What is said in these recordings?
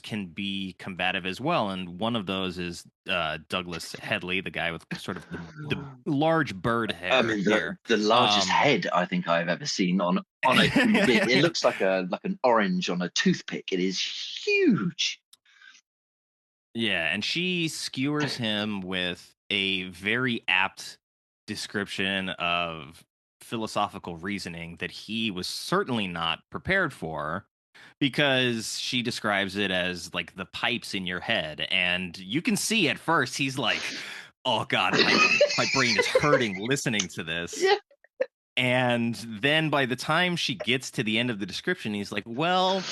can be combative as well, and one of those is Douglas Headley, the guy with sort of the large bird I hair mean, here. the largest Um, head I think I've ever seen on a human being. It looks like an orange on a toothpick. It is huge. yeah, and she skewers him with a very apt description of philosophical reasoning that he was certainly not prepared for, because she describes it as like the pipes in your head, and you can see at first he's like, oh god, my brain is hurting listening to this. Yeah. And then by the time she gets to the end of the description, he's like, well,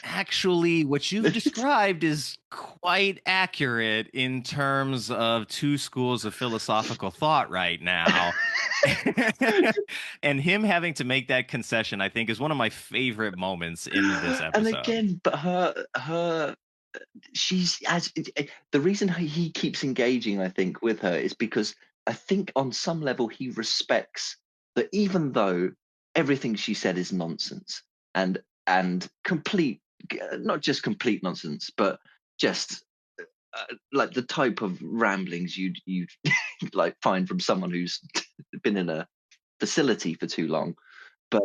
actually, what you've described is quite accurate in terms of two schools of philosophical thought right now. And him having to make that concession, I think, is one of my favorite moments in this And episode. again, but her she's as the reason he keeps engaging, I think, with her is because I think on some level he respects that even though everything she said is nonsense and complete, not just complete nonsense, but just like the type of ramblings you'd like find from someone who's been in a facility for too long, but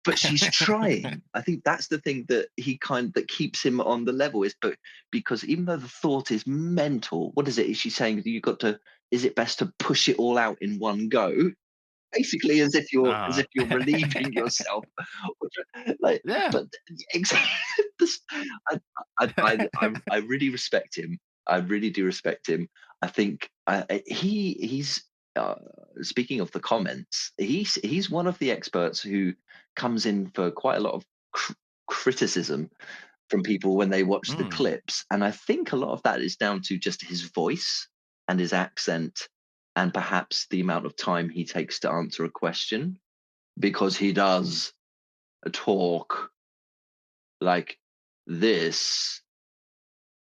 but she's trying. I think that's the thing that that keeps him on the level is, but because even though the thought is mental, what is it? Is she saying that you got to? Is it best to push it all out in one go? Basically, as uh, if you're relieving yourself, like. yeah. But exactly, I, I really respect him. I really do respect him. I think he's speaking of the comments. He's one of the experts who comes in for quite a lot of criticism from people when they watch the Mm. clips, and I think a lot of that is down to just his voice and his accent, and perhaps the amount of time he takes to answer a question, because he does talk like this